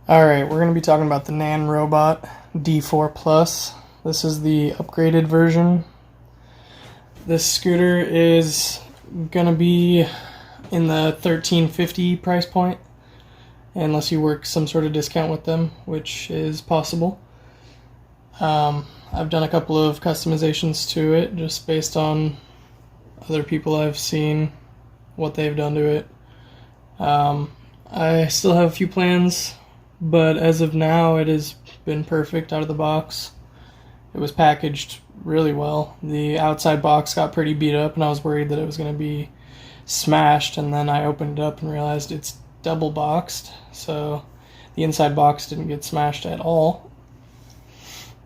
Alright, we're going to be talking about the Nanrobot D4 Plus. This is the upgraded version. This scooter is going to be in the $13.50 price point, unless you work some sort of discount with them, which is possible. I've done a couple of customizations to it just based on other people I've seen, what they've done to it. I still have a few plans, but as of now it has been perfect out of the box. It was packaged really well. The outside box got pretty beat up and I was worried that it was going to be smashed, and then I opened it up and realized it's double boxed, so the inside box didn't get smashed at all.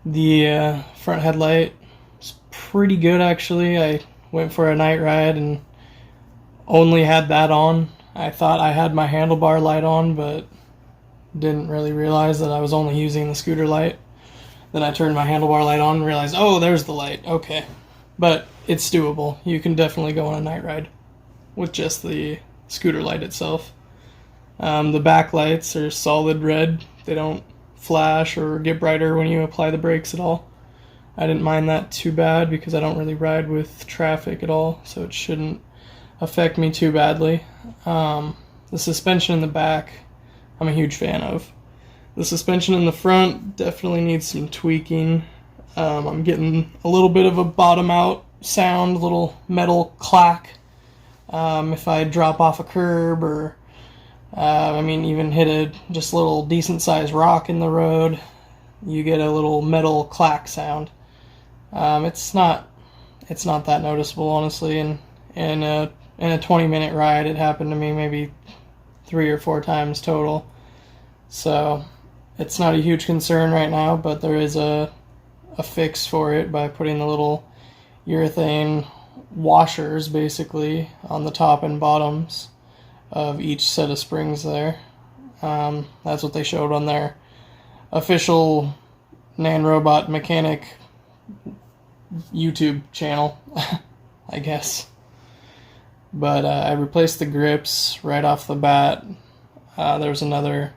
The front headlight is pretty good actually. I went for a night ride and only had that on. I thought I had my handlebar light on, but didn't really realize that I was only using the scooter light. Then I turned my handlebar light on and realized, oh, there's the light. Okay. But it's doable. You can definitely go on a night ride with just the scooter light itself. The back lights are solid red. They don't flash or get brighter when you apply the brakes at all. I didn't mind that too bad because I don't really ride with traffic at all, so it shouldn't affect me too badly. The suspension in the back, I'm a huge fan of. The suspension in the front definitely needs some tweaking. I'm getting a little bit of a bottom out sound, a little metal clack. If I drop off a curb or even hit just a little decent sized rock in the road, you get a little metal clack sound. It's not that noticeable, honestly. And in a 20-minute ride, it happened to me maybe 3 or 4 times total. So it's not a huge concern right now, but there is a fix for it by putting the little urethane washers basically on the top and bottoms of each set of springs there. That's what they showed on their official Nanrobot mechanic YouTube channel, I guess. But I replaced the grips right off the bat. There was another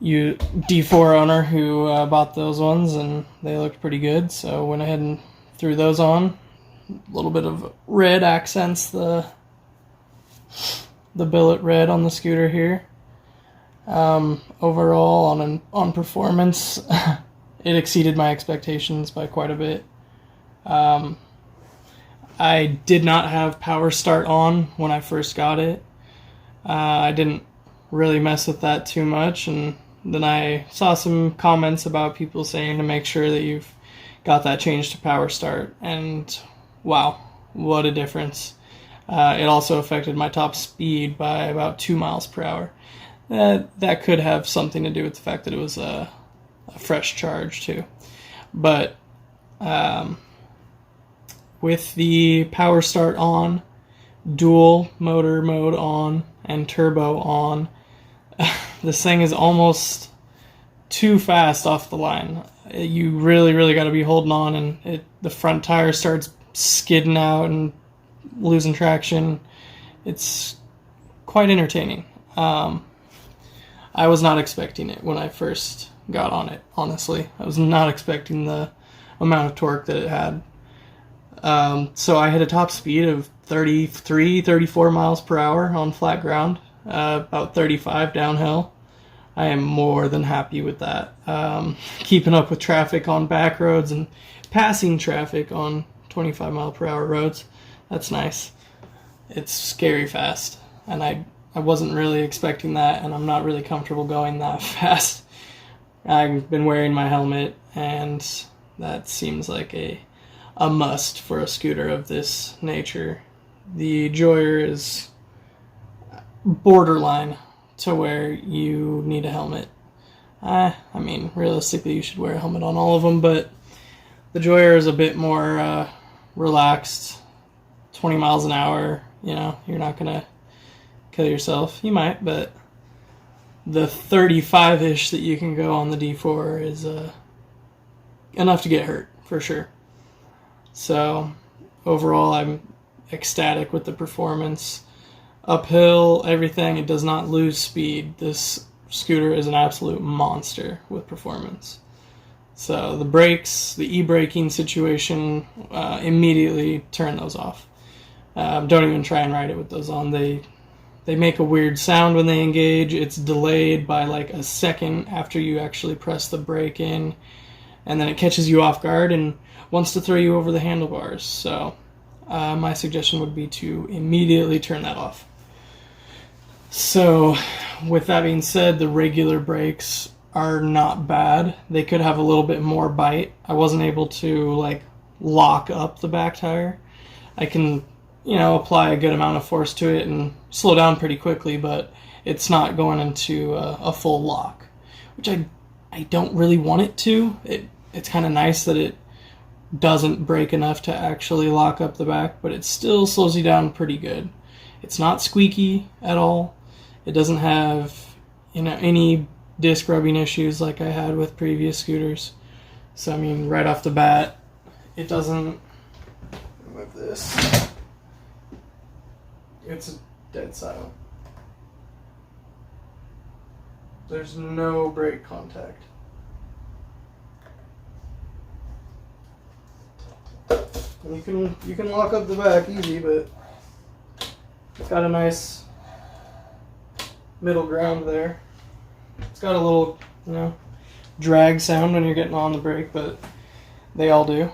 D4 owner who bought those ones, and they looked pretty good, so went ahead and threw those on. A little bit of red accents the billet red on the scooter here. Overall, on performance, it exceeded my expectations by quite a bit. I did not have power start on when I first got it. I didn't really mess with that too much, and then I saw some comments about people saying to make sure that you've got that changed to power start, and wow, what a difference. It also affected my top speed by about 2 miles per hour. That could have something to do with the fact that it was a fresh charge too. But with the power start on, dual motor mode on, and turbo on, this thing is almost too fast off the line. You really got to be holding on, and the front tire starts skidding out and losing traction. It's quite entertaining. I was not expecting it when I first got on it, honestly. I was not expecting the amount of torque that it had. So I hit a top speed of 33, 34 miles per hour on flat ground, about 35 downhill. I am more than happy with that. Keeping up with traffic on back roads and passing traffic on 25 mile per hour roads, that's nice. It's scary fast, and I wasn't really expecting that, and I'm not really comfortable going that fast. I've been wearing my helmet, and that seems like a must for a scooter of this nature. The Joyer is borderline to where you need a helmet. Realistically, you should wear a helmet on all of them, but the Joyer is a bit more relaxed. 20 miles an hour, you're not gonna kill yourself. You might, but the 35-ish that you can go on the D4 is enough to get hurt, for sure. So, overall, I'm ecstatic with the performance. Uphill, everything, it does not lose speed. This scooter is an absolute monster with performance. So the brakes, the e-braking situation, immediately turn those off. Don't even try and ride it with those on. They make a weird sound when they engage. It's delayed by like a second after you actually press the brake in, and then it catches you off guard and wants to throw you over the handlebars. So my suggestion would be to immediately turn that off. So with that being said, the regular brakes are not bad. They could have a little bit more bite. I wasn't able to like lock up the back tire. I can, apply a good amount of force to it and slow down pretty quickly, but it's not going into a full lock, which I don't really want it to. It's kind of nice that it doesn't break enough to actually lock up the back, but it still slows you down pretty good. It's not squeaky at all. It doesn't have, any disc rubbing issues like I had with previous scooters. So, right off the bat, it doesn't... Move this. It's dead silent. There's no brake contact. And you can lock up the back easy, but it's got a nice middle ground there. It's got a little, drag sound when you're getting on the brake, but they all do.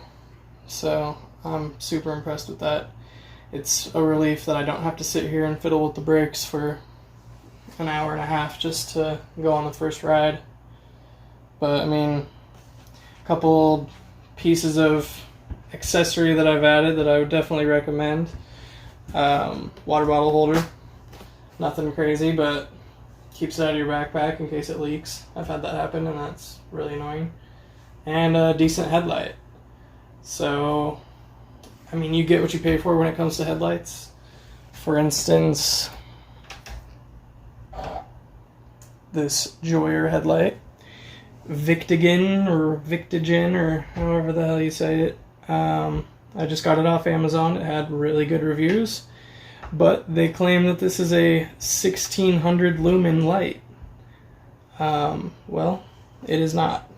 So I'm super impressed with that. It's a relief that I don't have to sit here and fiddle with the brakes for an hour and a half just to go on the first ride. But a couple pieces of accessory that I've added that I would definitely recommend. Water bottle holder. Nothing crazy, but keeps it out of your backpack in case it leaks. I've had that happen, and that's really annoying. And a decent headlight. So, you get what you pay for when it comes to headlights. For instance, this Joyer headlight, Victigen or however the hell you say it. I just got it off Amazon. It had really good reviews, but they claim that this is a 1600 lumen light. Well, it is not.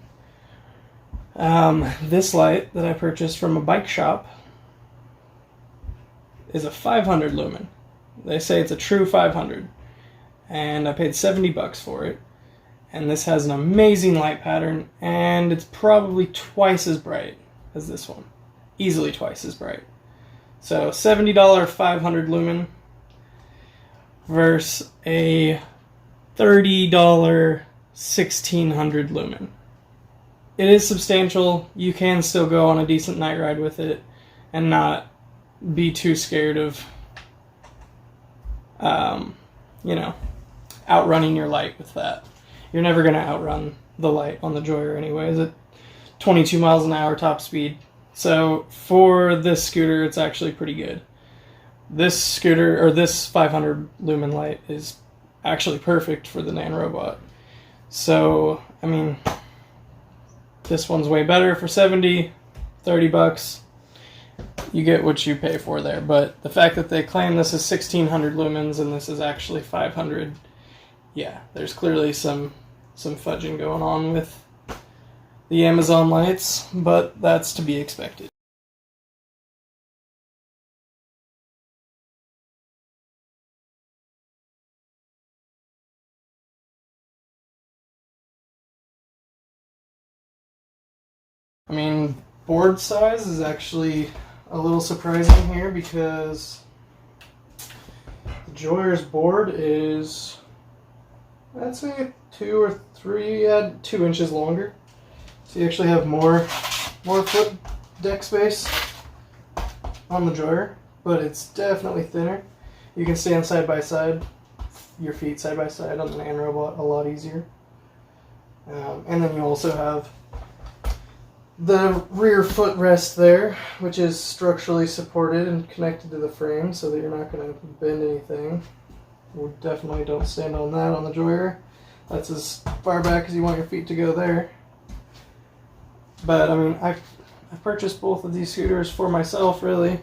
This light that I purchased from a bike shop is a 500 lumen. They say it's a true 500, and I paid $70 for it. And this has an amazing light pattern, and it's probably twice as bright as this one. Easily twice as bright. So $70 500 lumen versus a $30 1600 lumen. It is substantial. You can still go on a decent night ride with it and not be too scared of, outrunning your light with that. You're never going to outrun the light on the Joyer anyways at 22 miles an hour top speed. So for this scooter, it's actually pretty good. This scooter, or this 500 lumen light, is actually perfect for the Nanrobot. So, this one's way better for $70, $30. You get what you pay for there. But the fact that they claim this is 1600 lumens and this is actually 500, yeah, there's clearly some fudging going on with the Amazon lights, but that's to be expected. Board size is actually a little surprising here because the Joyer's board is, I'd say 2 or 3, 2 inches longer. So you actually have more foot deck space on the Joyer, but it's definitely thinner. You can stand side by side, your feet side by side on the Nanrobot a lot easier. And then you also have the rear footrest there, which is structurally supported and connected to the frame so that you're not going to bend anything. You definitely don't stand on that on the Joyer. That's as far back as you want your feet to go there. But I purchased both of these scooters for myself, really.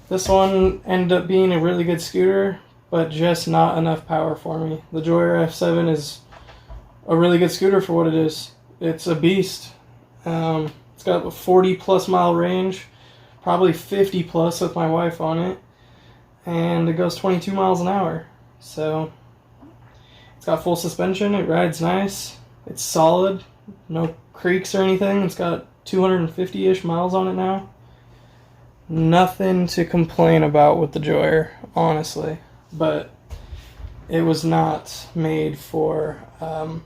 This one ended up being a really good scooter, but just not enough power for me. The Joyer F7 is a really good scooter for what it is. It's a beast. It's got a 40 plus mile range, probably 50 plus with my wife on it, and it goes 22 miles an hour. So it's got full suspension, it rides nice, it's solid, no creaks or anything. It's got 250-ish miles on it now. Nothing to complain about with the Joyer, honestly. But it was not made for a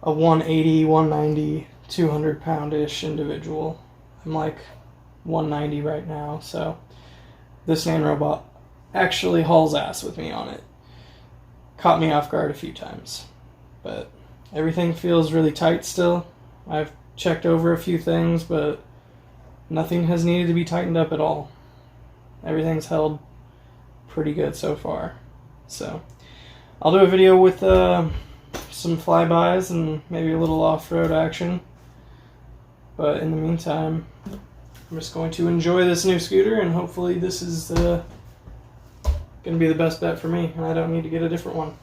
180, 190, 200 pound-ish individual. I'm like 190 right now, so this Nanrobot actually hauls ass with me on it. Caught me off guard a few times, but everything feels really tight still. I've checked over a few things, but nothing has needed to be tightened up at all. Everything's held pretty good so far. So I'll do a video with some flybys and maybe a little off-road action. But in the meantime, I'm just going to enjoy this new scooter, and hopefully this is going to be the best bet for me, and I don't need to get a different one.